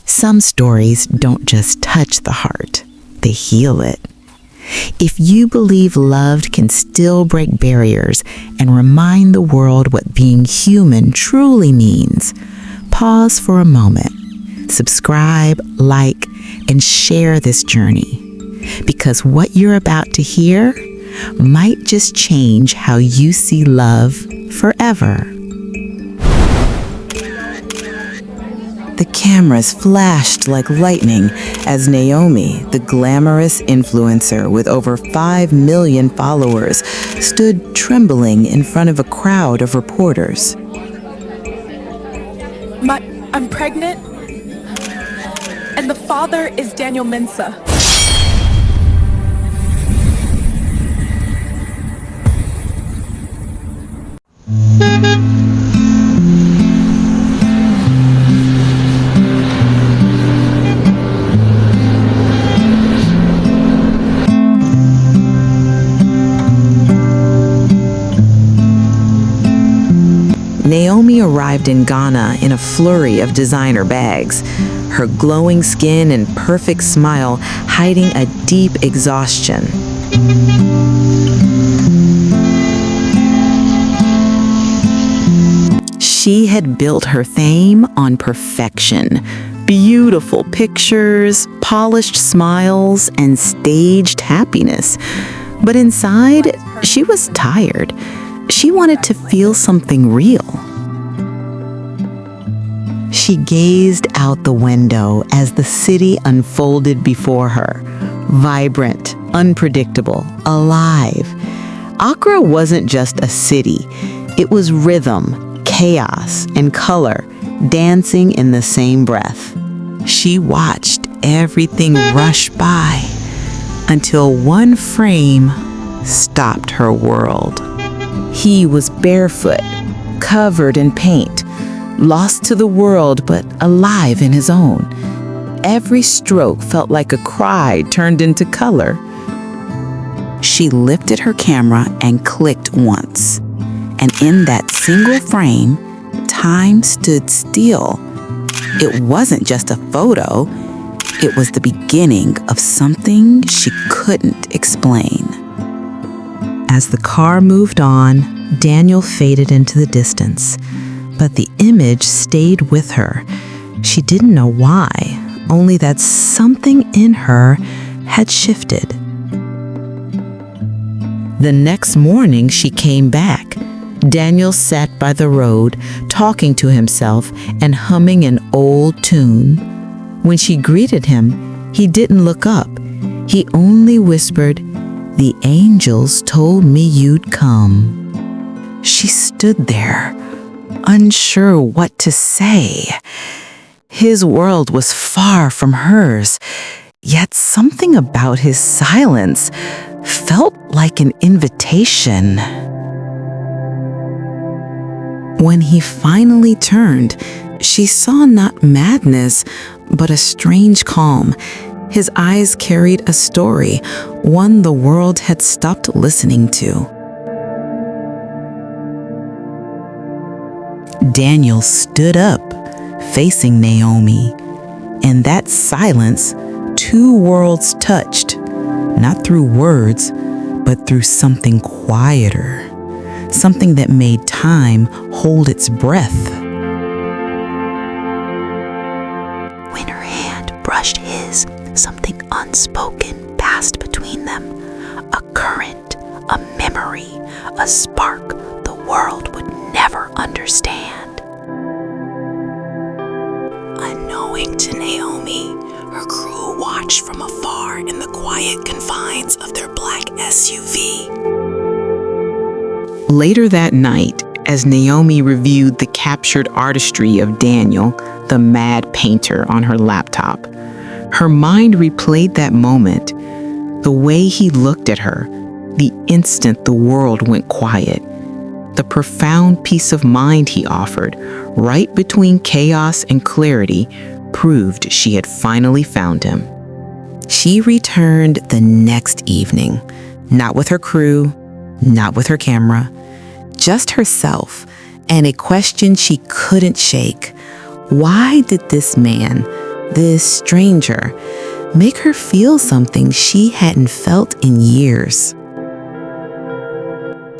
Some stories don't just touch the heart, they heal it. If you believe love can still break barriers and remind the world what being human truly means, pause for a moment, subscribe, like, and share this journey. Because what you're about to hear might just change how you see love forever. The cameras flashed like lightning as Naomi, the glamorous influencer with over 5 million followers, stood trembling in front of a crowd of reporters. I'm pregnant, and the father is Daniel Mensah. Naomi arrived in Ghana in a flurry of designer bags, her glowing skin and perfect smile hiding a deep exhaustion. She had built her fame on perfection. Beautiful pictures, polished smiles, and staged happiness. But inside, she was tired. She wanted to feel something real. She gazed out the window as the city unfolded before her. Vibrant, unpredictable, alive. Accra wasn't just a city. It was rhythm, chaos, and color, dancing in the same breath. She watched everything rush by until one frame stopped her world. He was barefoot, covered in paint, lost to the world but alive in his own. Every stroke felt like a cry turned into color. She lifted her camera and clicked once. And in that single frame, time stood still. It wasn't just a photo. It was the beginning of something she couldn't explain. As the car moved on, Daniel faded into the distance, but the image stayed with her. She didn't know why, only that something in her had shifted. The next morning, she came back. Daniel sat by the road, talking to himself and humming an old tune. When she greeted him, he didn't look up. He only whispered, "The angels told me you'd come." She stood there, unsure what to say. His world was far from hers, yet something about his silence felt like an invitation. When he finally turned, she saw not madness, but a strange calm. His eyes carried a story, one the world had stopped listening to. Daniel stood up, facing Naomi. In that silence, two worlds touched, not through words, but through something quieter, something that made time hold its breath. When her hand brushed his, something unspoken passed between them. A current, a memory, a spark the world would never understand. Unknowing to Naomi, her crew watched from afar in the quiet confines of their black SUV. Later that night, as Naomi reviewed the captured artistry of Daniel, the mad painter, on her laptop, her mind replayed that moment, the way he looked at her, the instant the world went quiet, the profound peace of mind he offered, right between chaos and clarity, proved she had finally found him. She returned the next evening, not with her crew, not with her camera, just herself, and a question she couldn't shake. Why did this man, this stranger, make her feel something she hadn't felt in years.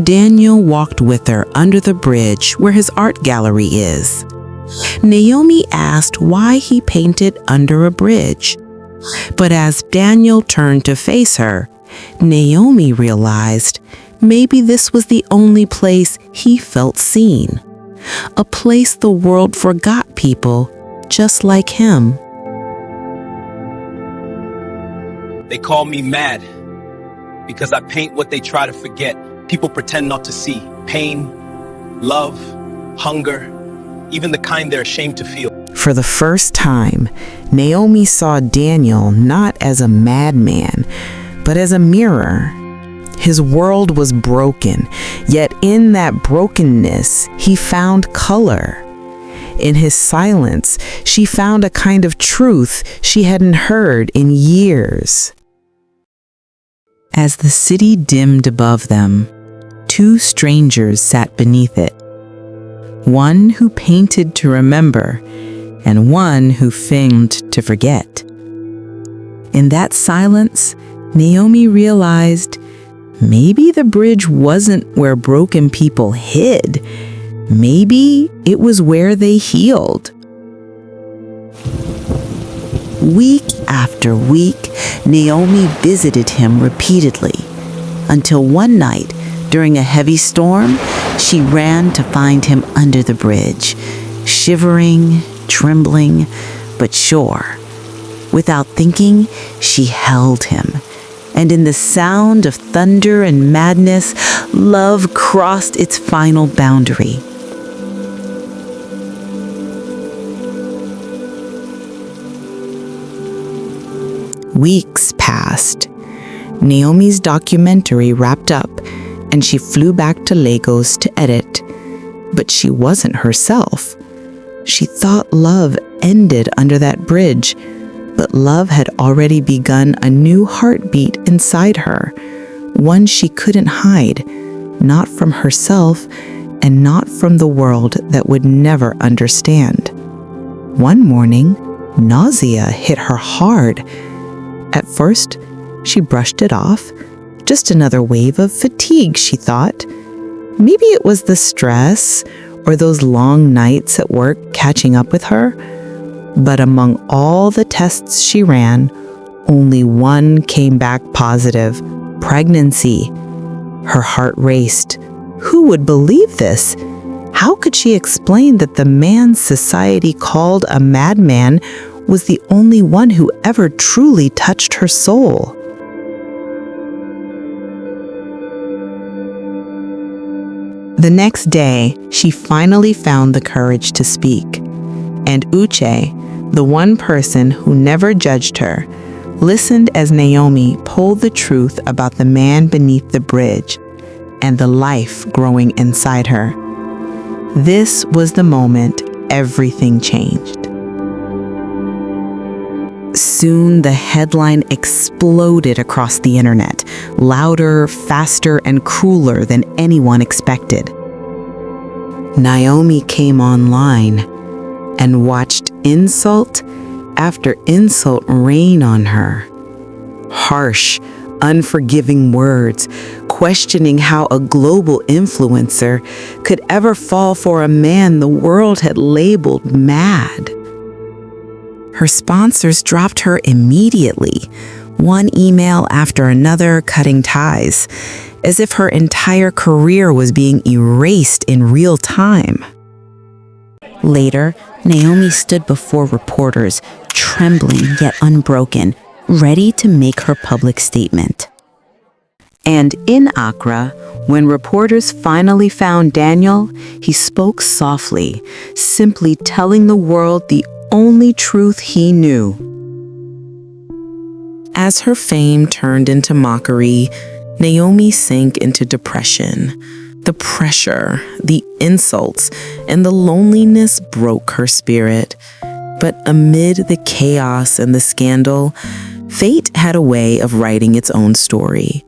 Daniel walked with her under the bridge where his art gallery is. Naomi asked why he painted under a bridge. But as Daniel turned to face her, Naomi realized maybe this was the only place he felt seen. A place the world forgot people just like him. They call me mad because I paint what they try to forget. People pretend not to see pain, love, hunger, even the kind they're ashamed to feel. For the first time, Naomi saw Daniel not as a madman, but as a mirror. His world was broken, yet in that brokenness, he found color. In his silence, she found a kind of truth she hadn't heard in years. As the city dimmed above them, two strangers sat beneath it. One who painted to remember, and one who feigned to forget. In that silence, Naomi realized maybe the bridge wasn't where broken people hid. Maybe it was where they healed. Week after week, Naomi visited him repeatedly, until one night, during a heavy storm, she ran to find him under the bridge, shivering, trembling, but sure. Without thinking, she held him, and in the sound of thunder and madness, love crossed its final boundary. Weeks passed. Naomi's documentary wrapped up, and she flew back to Lagos to edit. But she wasn't herself. She thought love ended under that bridge, but love had already begun a new heartbeat inside her, one she couldn't hide, not from herself and not from the world that would never understand. One morning, nausea hit her hard. At first, she brushed it off. Just another wave of fatigue, she thought. Maybe it was the stress or those long nights at work catching up with her. But among all the tests she ran, only one came back positive: pregnancy. Her heart raced. Who would believe this? How could she explain that the man society called a madman was the only one who ever truly touched her soul? The next day, she finally found the courage to speak. And Uche, the one person who never judged her, listened as Naomi told the truth about the man beneath the bridge and the life growing inside her. This was the moment everything changed. Soon the headline exploded across the internet, louder, faster, and crueler than anyone expected. Naomi came online and watched insult after insult rain on her. Harsh, unforgiving words, questioning how a global influencer could ever fall for a man the world had labeled mad. Her sponsors dropped her immediately, one email after another cutting ties, as if her entire career was being erased in real time. Later, Naomi stood before reporters, trembling yet unbroken, ready to make her public statement. And in Accra, when reporters finally found Daniel, he spoke softly, simply telling the world the only truth he knew. As her fame turned into mockery, Naomi sank into depression. The pressure, the insults, and the loneliness broke her spirit. But amid the chaos and the scandal, fate had a way of writing its own story.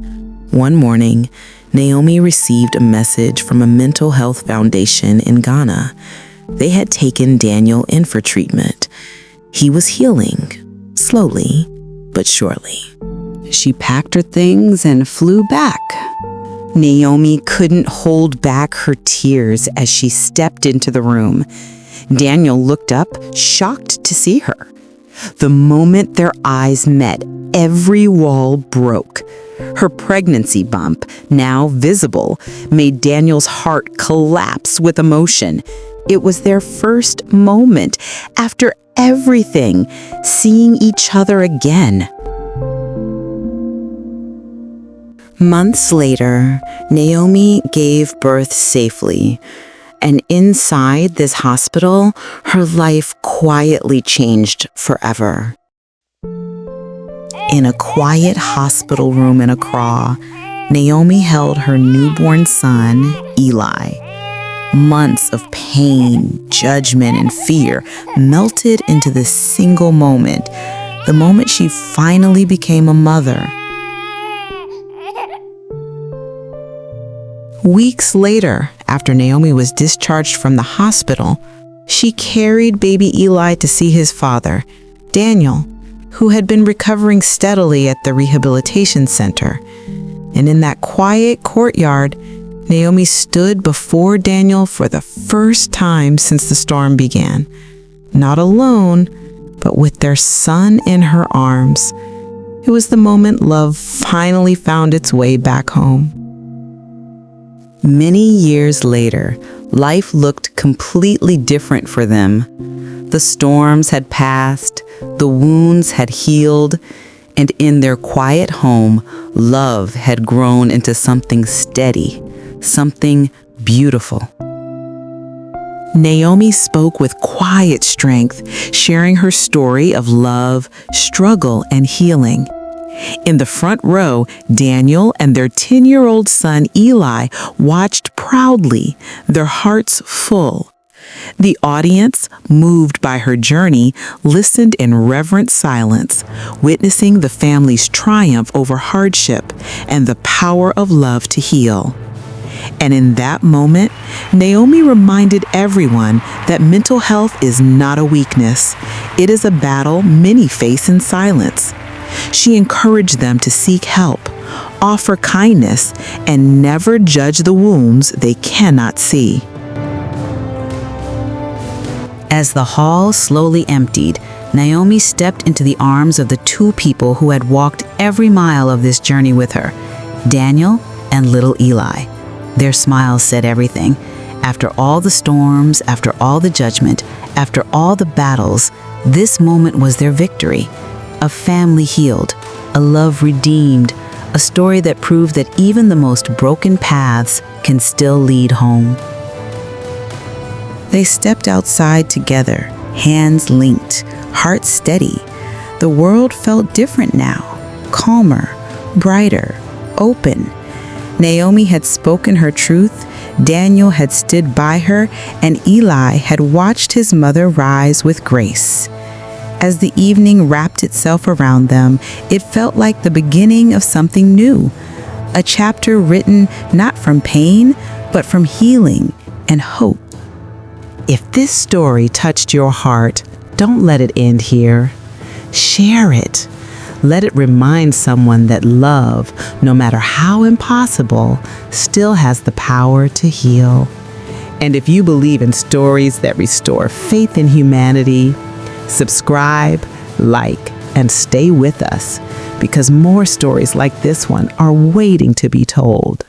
One morning, Naomi received a message from a mental health foundation in Ghana. They had taken Daniel in for treatment. He was healing, slowly but surely. She packed her things and flew back. Naomi couldn't hold back her tears as she stepped into the room. Daniel looked up, shocked to see her. The moment their eyes met, every wall broke. Her pregnancy bump, now visible, made Daniel's heart collapse with emotion. It was their first moment, after everything, seeing each other again. Months later, Naomi gave birth safely, and inside this hospital, her life quietly changed forever. In a quiet hospital room in Accra, Naomi held her newborn son, Eli. Months of pain, judgment, and fear melted into this single moment, the moment she finally became a mother. Weeks later, after Naomi was discharged from the hospital, she carried baby Eli to see his father, Daniel, who had been recovering steadily at the rehabilitation center. And in that quiet courtyard, Naomi stood before Daniel for the first time since the storm began. Not alone, but with their son in her arms. It was the moment love finally found its way back home. Many years later, life looked completely different for them. The storms had passed, the wounds had healed, and in their quiet home, love had grown into something steady, something beautiful. Naomi spoke with quiet strength, sharing her story of love, struggle, and healing. In the front row, Daniel and their 10-year-old son Eli watched proudly, their hearts full. The audience, moved by her journey, listened in reverent silence, witnessing the family's triumph over hardship and the power of love to heal. And in that moment, Naomi reminded everyone that mental health is not a weakness. It is a battle many face in silence. She encouraged them to seek help, offer kindness, and never judge the wounds they cannot see. As the hall slowly emptied, Naomi stepped into the arms of the two people who had walked every mile of this journey with her, Daniel and little Eli. Their smiles said everything. After all the storms, after all the judgment, after all the battles, this moment was their victory. A family healed, a love redeemed, a story that proved that even the most broken paths can still lead home. They stepped outside together, hands linked, hearts steady. The world felt different now, calmer, brighter, open. Naomi had spoken her truth, Daniel had stood by her, and Eli had watched his mother rise with grace. As the evening wrapped itself around them, it felt like the beginning of something new, a chapter written not from pain, but from healing and hope. If this story touched your heart, don't let it end here. Share it. Let it remind someone that love, no matter how impossible, still has the power to heal. And if you believe in stories that restore faith in humanity, subscribe, like, and stay with us, because more stories like this one are waiting to be told.